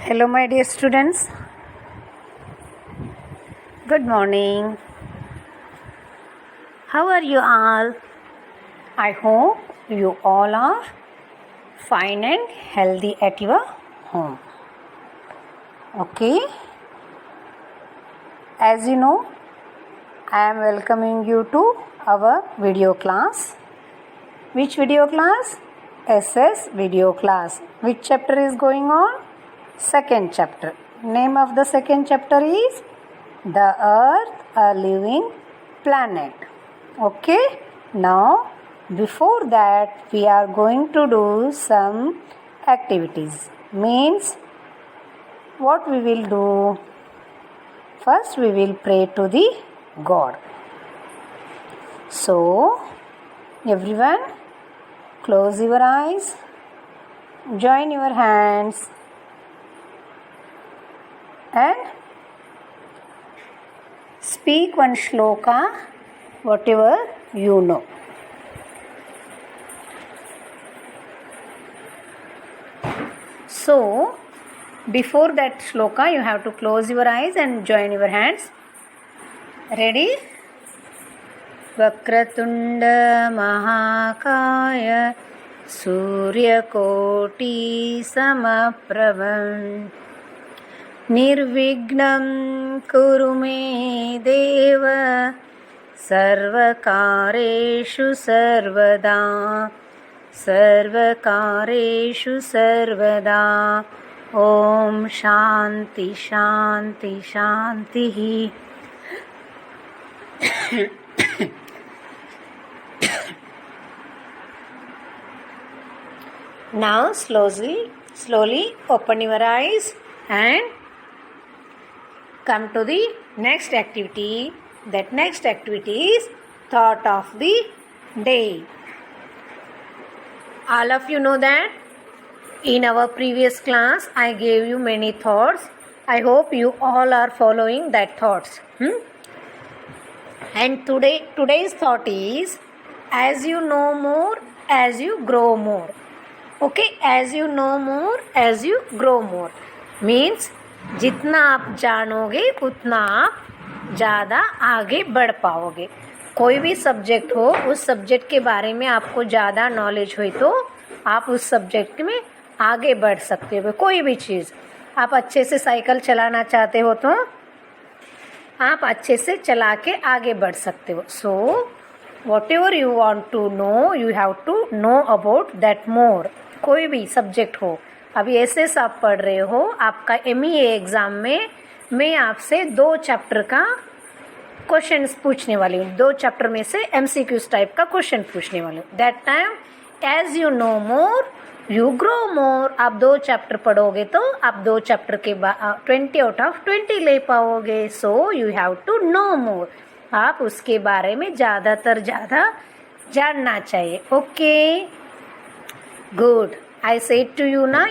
Hello, my dear students. Good morning. How are you all? I hope you all are fine and healthy at your home. Okay. As you know, I am welcoming you to our video class. Which video class? SS video class. Which chapter is going on? Second chapter. Name of the second chapter is The Earth, a Living Planet. Okay. Now, before that, we are going to do some activities. Means, what we will do? First, we will pray to the God. So, everyone, close your eyes, join your hands, and speak one shloka, whatever you know. So, before that shloka, you have to close your eyes and join your hands. Ready? Vakratunda Mahakaya Suryakoti Samaprabha Nirvignam Kurume Deva Sarvakareshu Sarvada Om Shanti Shanti Shanti. Now slowly open your eyes and come to the next activity. That next activity is thought of the day. All of you know that in our previous class I gave you many thoughts. I hope you all are following that thoughts. And today's thought is, as you know more, as you grow more. Okay, as you know more, as you grow more. Means जितना आप जानोगे उतना आप ज़्यादा आगे बढ़ पाओगे. कोई भी सब्जेक्ट हो, उस सब्जेक्ट के बारे में आपको ज़्यादा नॉलेज हुई तो आप उस सब्जेक्ट में आगे बढ़ सकते हो. कोई भी चीज़, आप अच्छे से साइकिल चलाना चाहते हो तो आप अच्छे से चला के आगे बढ़ सकते हो. So whatever you want to know, you have to know about that more. कोई भी सब्जेक्ट हो, अभी एसएस आप पढ़ रहे हो, आपका एमईए एग्ज़ाम में मैं आपसे 2 चैप्टर का क्वेश्चंस पूछने वाली हूँ. 2 चैप्टर में से एमसीक्यूज टाइप का क्वेश्चन पूछने वाली हूँ. That time as you know more you grow more. आप 2 चैप्टर पढ़ोगे तो आप 2 चैप्टर के बाद 20 आउट ऑफ 20 ले पाओगे. So you have to know more. आप उसके बारे में ज़्यादातर ज़्यादा जानना चाहिए. Okay, good. I said to you now,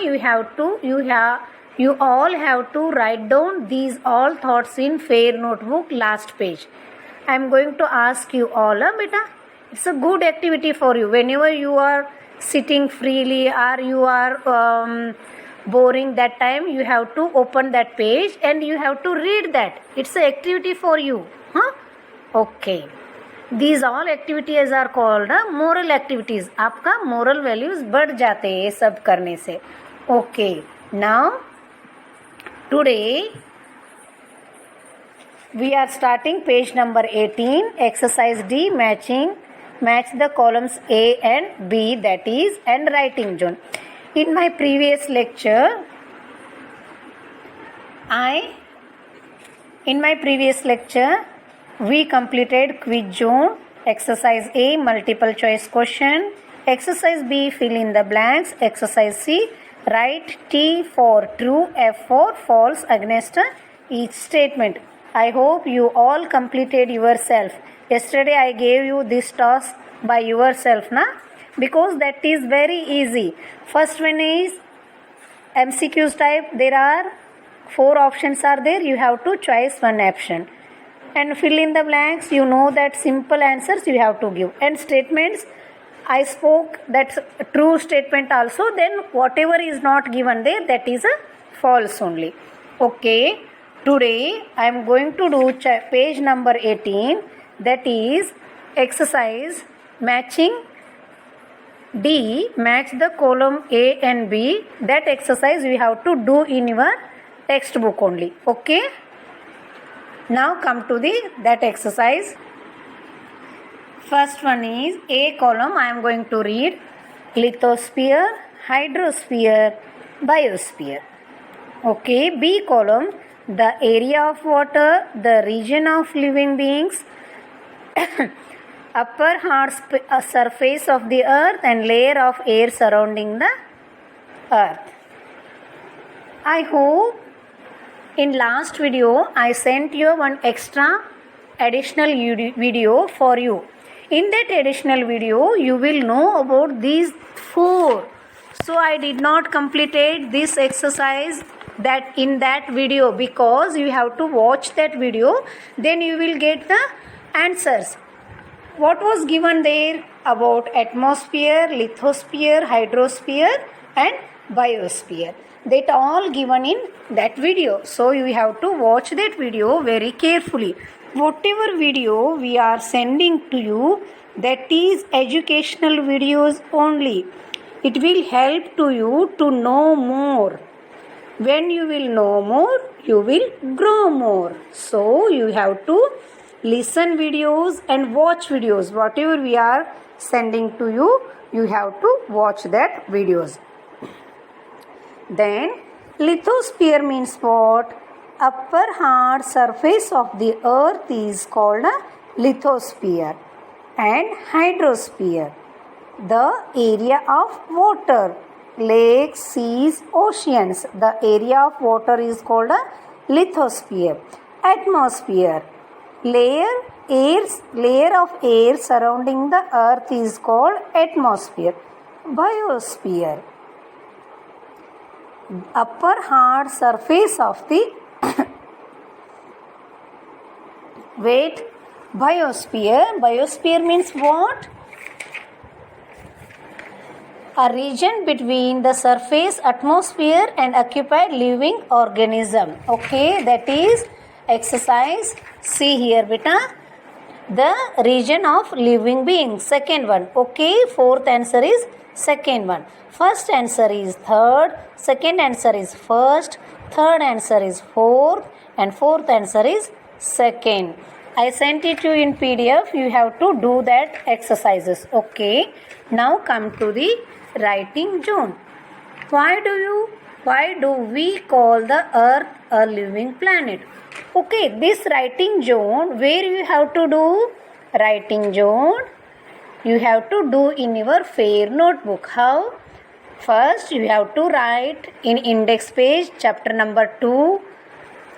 you all have to write down these all thoughts in fair notebook last page. I am going to ask you all, beta, it's a good activity for you. Whenever you are sitting freely or you are boring, that time you have to open that page and you have to read that. It's an activity for you. Okay. These all activities are called moral activities. आपका moral values बढ़ जाते हैं ये सब करने से. Okay. Now today we are starting page number 18, exercise D, match the columns A and B, that is and writing zone. In my previous lecture we completed quiz zone. Exercise A, multiple choice question. Exercise B, fill in the blanks. Exercise C, write T for true, F for false against each statement. I hope you all completed yourself. Yesterday I gave you this task by yourself, because that is very easy. First one is MCQs type. There are 4 options are there. You have to choose one option. And fill in the blanks. You know that simple answers you have to give. And statements, I spoke that's true statement also, then whatever is not given there, that is a false only. Okay, today I am going to do page number 18, that is exercise matching D, match the column A and B. That exercise we have to do in your textbook only. Okay, now come to that exercise. First one is A column. I am going to read lithosphere, hydrosphere, biosphere. Okay, B column, the area of water, the region of living beings, upper hard surface of the earth and layer of air surrounding the earth. I hope in last video I sent you one extra additional video for you. In that additional video you will know about these 4. So I did not completed this exercise that in that video, because you have to watch that video, then you will get the answers. What was given there about atmosphere, lithosphere, hydrosphere and biosphere? That all given in that video. So you have to watch that video very carefully. Whatever video we are sending to you, that is educational videos only. It will help to you to know more. When you will know more, you will grow more. So you have to listen videos and watch videos. Whatever we are sending to you, you have to watch that videos. Then lithosphere means what? Upper hard surface of the earth is called a lithosphere. And hydrosphere, the area of water, lakes, seas, oceans. The area of water is called a lithosphere. Atmosphere, layer of air surrounding the earth is called atmosphere. Biosphere, upper hard surface of the wait, biosphere means what? A region between the surface atmosphere and occupied living organism. Okay, that is exercise. See here beta, the region of living beings. Second one. Okay, fourth answer is second one. First answer is third, second answer is first, third answer is fourth and fourth answer is second. I sent it to you in PDF. You have to do that exercises. Okay, now come to the writing zone. Why do we call the earth a living planet? Okay, this writing zone, where you have to do writing zone, you have to do in your fair notebook. How? First you have to write in index page chapter number 2,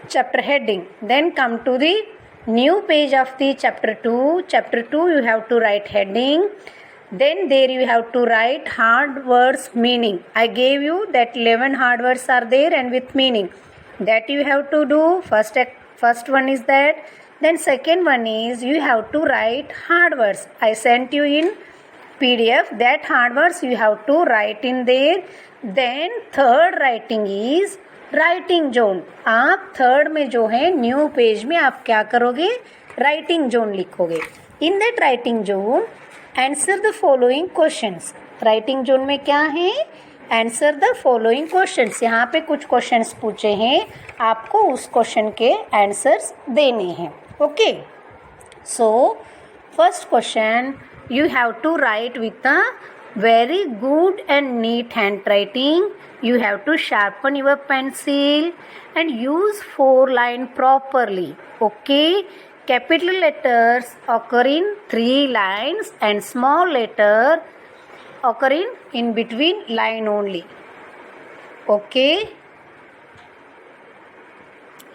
chapter heading. Then come to the new page of the chapter 2. Chapter 2 you have to write heading. Then there you have to write hard words meaning. I gave you that 11 hard words are there and with meaning. That you have to do. First one is that. Then second one is you have to write hard words. I sent you in PDF that hard words you have to write in there. Then third writing is writing zone. आप third में जो है new page में आप क्या करोगे? Writing zone लिखोगे. In that writing zone answer the following questions. Writing zone में क्या है? Answer the following questions. यहाँ पे कुछ क्वेश्चंस पूछे हैं, आपको उस क्वेश्चन के आंसर्स देने हैं. Okay, so first question you have to write with a very good and neat handwriting. You have to sharpen your pencil and use 4-line properly. Okay, capital letters occur in 3 lines and small letter occur in between line only. Okay,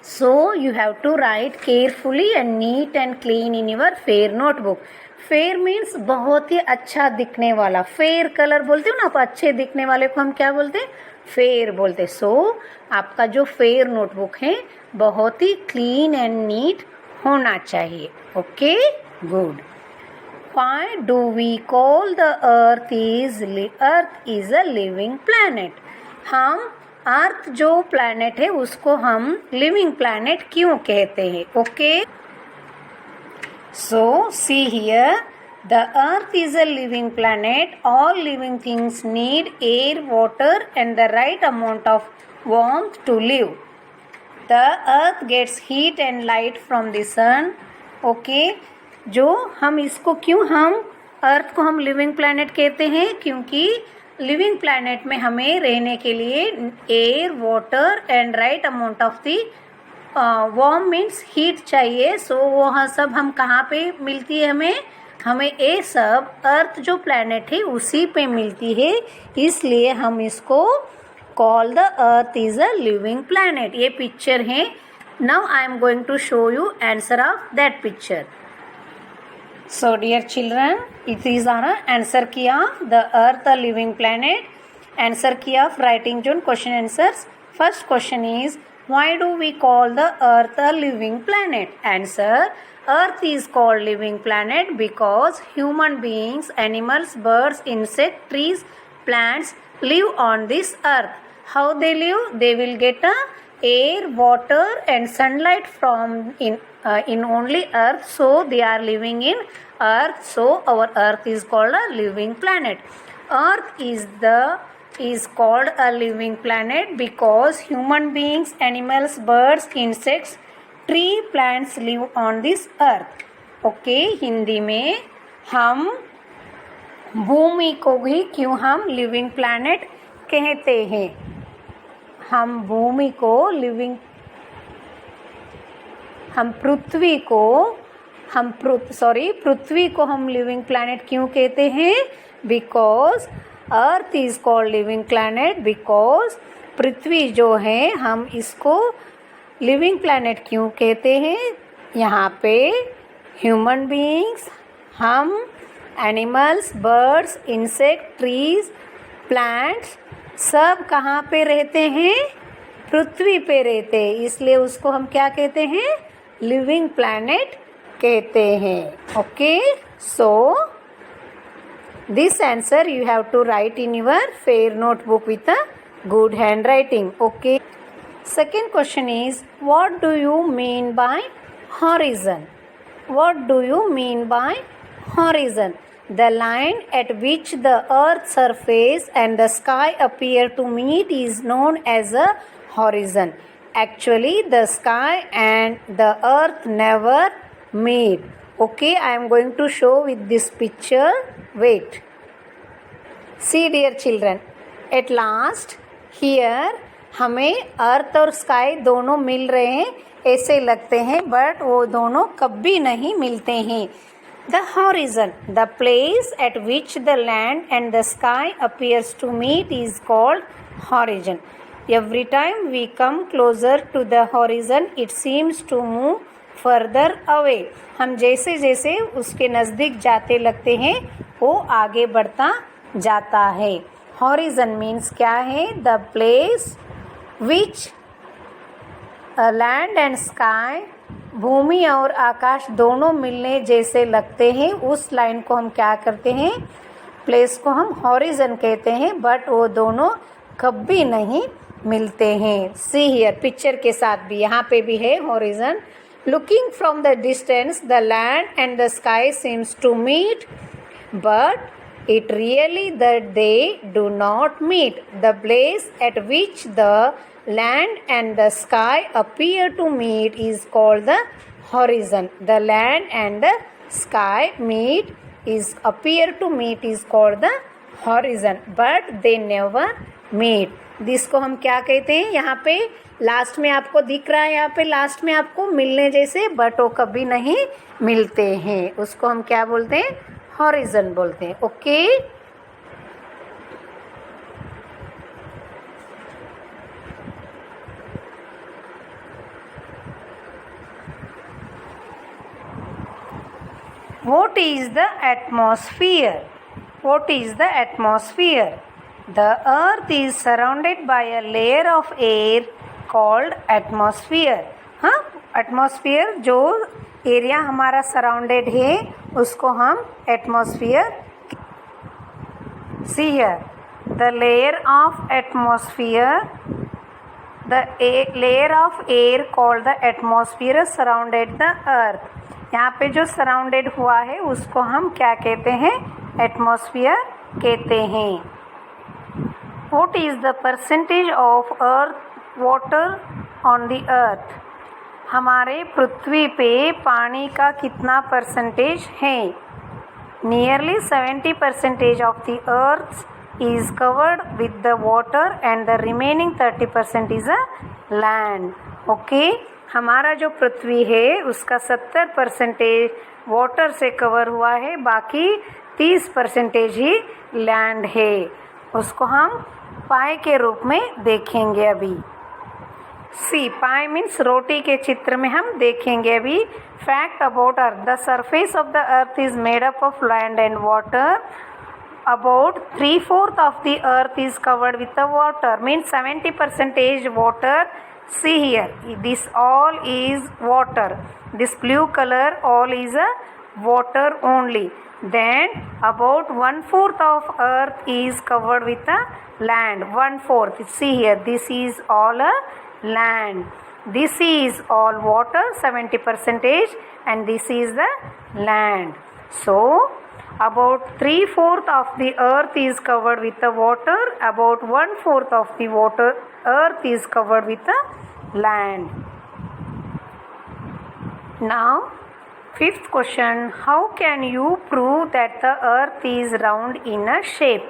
so you have to write carefully and neat and clean in your fair notebook. Fair means बहुत ही अच्छा दिखने वाला. Fair colour बोलते हो ना आप, अच्छे दिखने वाले को हम क्या बोलते हैं? फेयर बोलते. सो आपका जो फेयर नोटबुक है बहुत ही क्लीन एंड नीट होना चाहिए. Okay, good. Why do we call the earth is a living planet? हम अर्थ जो प्लैनेट है उसको हम लिविंग प्लैनेट क्यों कहते हैं? Okay, so see here, the earth is a living planet. All living things need air, water and the right amount of warmth to live. The earth gets heat and light from the sun. Okay, जो हम इसको क्यों हम अर्थ को हम living planet कहते हैं? क्योंकि लिविंग प्लैनेट में हमें रहने के लिए air, water and right amount of the warm means heat चाहिए. सो वह सब हम कहाँ पे मिलती है? हमें ये सब अर्थ जो प्लैनेट है उसी पे मिलती है. इसलिए हम इसको call the earth is a living planet. ये पिक्चर है. Now I am going to show you answer of that picture. So dear children, it is our answer key of the earth a living planet. Answer key of writing June question answers. First question is, why do we call the earth a living planet? Answer, earth is called living planet because human beings, animals, birds, insects, trees, plants live on this earth. How they live? They will get air, water and sunlight from in only earth, so they are living in earth. So our earth is called a living planet. Earth is called a living planet because human beings, animals, birds, insects, tree, plants live on this earth. Okay, Hindi में हम भूमि को भी क्यों हम living planet कहते हैं? हम भूमि को पृथ्वी को हम लिविंग प्लैनेट क्यों कहते हैं? Because Earth is called living planet because पृथ्वी जो है हम इसको लिविंग प्लैनेट क्यों कहते हैं? यहाँ पे ह्यूमन बीइंग्स, हम, animals, birds, insect, trees, plants सब कहाँ पे रहते हैं? पृथ्वी पे रहते हैं. इसलिए उसको हम क्या कहते हैं? लिविंग प्लैनेट कहते हैं. Okay, so this answer you have to write in your fair notebook with a good handwriting. Okay, second question is, what do you mean by horizon? What do you mean by horizon? The line at which the earth's surface and the sky appear to meet is known as a horizon. Actually, the sky and the earth never meet. Okay, I am going to show with this picture. Wait. See dear children, at last here हमें अर्थ और sky दोनों मिल रहे हैं ऐसे लगते हैं, but वो दोनों कभी नहीं मिलते हैं. The horizon, the place at which the land and the sky appears to meet is called horizon. Every time we come closer to the horizon, it seems to move further away. हम जैसे जैसे उसके नज़दीक जाते लगते हैं वो आगे बढ़ता जाता है. Horizon means क्या है? The place which land and sky, भूमि और आकाश दोनों मिलने जैसे लगते हैं, उस लाइन को हम क्या करते हैं? प्लेस को हम हॉरिजन कहते हैं, बट वो दोनों कभी नहीं मिलते हैं. सी हियर, पिक्चर के साथ भी यहाँ पे भी है horizon. Looking from the distance the land and the sky seems to meet, but it really that they do not meet. The place at which the land and the sky appear to meet is called the horizon. The land and the sky appear to meet is called the horizon, but they never meet. जिसको हम क्या कहते हैं? यहाँ पे last में आपको दिख रहा है, यहाँ पे लास्ट में आपको मिलने जैसे, बट वो कभी नहीं मिलते हैं. उसको हम क्या बोलते हैं? हॉरिजन बोलते हैं. Okay, what is the atmosphere? What is the atmosphere? The earth is surrounded by a layer of air called atmosphere. हाँ, एटमॉस्फेयर जो एरिया हमारा सराउंडेड है उसको हम atmosphere. See here, the layer of atmosphere the layer of air called the atmosphere surrounded the earth. यहाँ पे जो surrounded हुआ है उसको हम क्या कहते हैं? एटमॉस्फेयर कहते हैं. What is the percentage of earth water on the earth? हमारे पृथ्वी पे पानी का कितना परसेंटेज है? Nearly 70% of the earth is covered with the water and the remaining 30% is a land. Okay? हमारा जो पृथ्वी है उसका 70% वाटर से कवर हुआ है, बाकी 30% ही लैंड है. उसको हम पाई के रूप में देखेंगे अभी. सी पाई मीन्स रोटी के चित्र में हम देखेंगे अभी. Fact about earth. The surface of the earth is made up of land and water. About 3/4 of the earth is covered with the water, means 70% water. See here, this all is water. This blue color all is a water only. Then about 1/4 of earth is covered with the land. 1/4. See here, this is all a land. This is all water, 70%, and this is the land. So about 3/4 of the earth is covered with the water. About 1/4 of the water earth is covered with the land. Now, fifth question. How can you prove that the earth is round in a shape?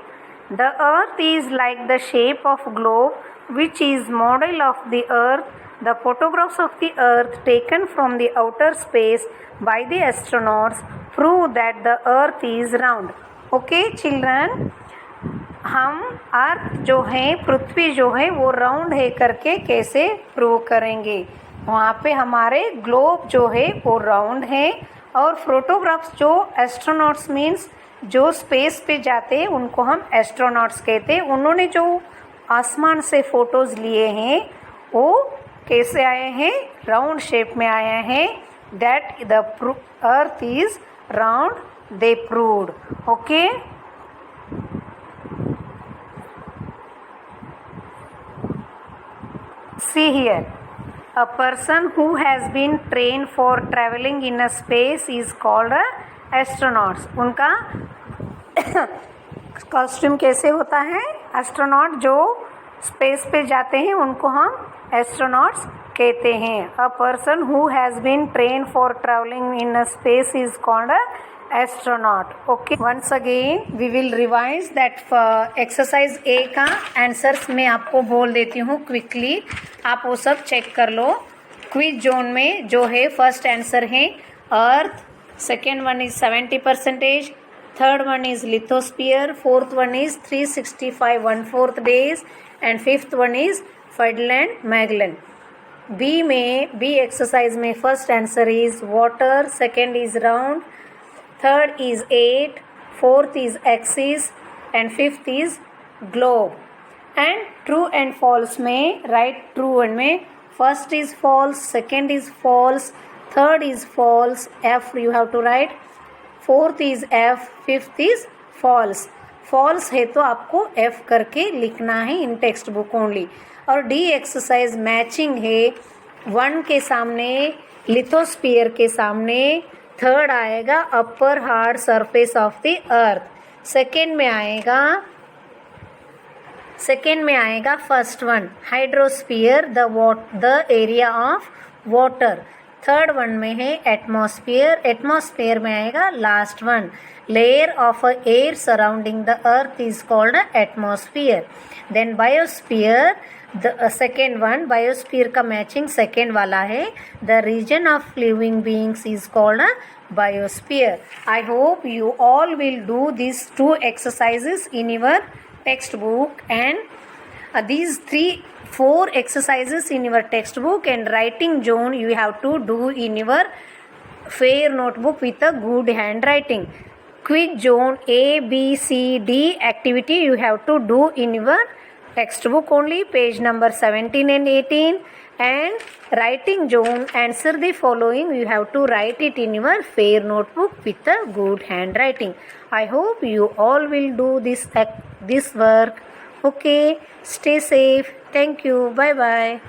The earth is like the shape of globe, which is model of the earth. The photographs of the earth taken from the outer space by the astronauts prove that the earth is round. Okay children, हम earth जो है, पृथ्वी जो है वो round है करके कैसे prove करेंगे? वहाँ पे हमारे ग्लोब जो है वो राउंड है, और फोटोग्राफ्स जो एस्ट्रोनॉट्स मीन्स जो स्पेस पे जाते हैं उनको हम एस्ट्रोनॉट्स कहते हैं. उन्होंने जो आसमान से फोटोज़ लिए हैं वो कैसे आए हैं? राउंड शेप में आए हैं. That the earth is round they proved. Okay, see here, a person who has been trained for traveling in a space is called a astronauts. उनका कॉस्ट्यूम कैसे होता है? एस्ट्रोनॉट जो स्पेस पे जाते हैं उनको हम एस्ट्रोनॉट्स कहते हैं. A person who has been train for travelling in a space is called a astronaut. Okay, once again we will revise that exercise A का आंसर्स मैं आपको बोल देती हूँ क्विकली, आप वो सब चेक कर लो. क्विज जोन में जो है फर्स्ट आंसर है Earth, second one is 70%, third one is lithosphere, fourth one is 365 1/4 days, and fifth one is Ferdinand Magellan. B में बी एक्सरसाइज में first answer is water, second is round, third is 8, fourth is axis, and fifth is globe. And true and false में right true and में first is false, second is false, third is false, F you have to right, fourth is F, fifth is false. False है तो आपको F करके लिखना है in text book only. और D exercise matching है. 1 के सामने लिथोस्फीयर के सामने थर्ड आएगा upper hard surface of the earth, second में आएगा first one hydrosphere the area of water, third one में है एटमॉस्फेयर में आएगा last one layer of a air surrounding the earth is called a atmosphere. Then biosphere the second one, biosphere का matching second वाला है. The region of living beings is called a biosphere. I hope you all will do this 2 exercises in your textbook, and these 4 exercises in your textbook, and writing zone you have to do in your fair notebook with a good handwriting. Quiz zone A, B, C, D activity you have to do in your textbook only, page number 17 and 18. And writing zone, answer the following, you have to write it in your fair notebook with a good handwriting. I hope you all will do this work. Okay, stay safe. Thank you. Bye bye.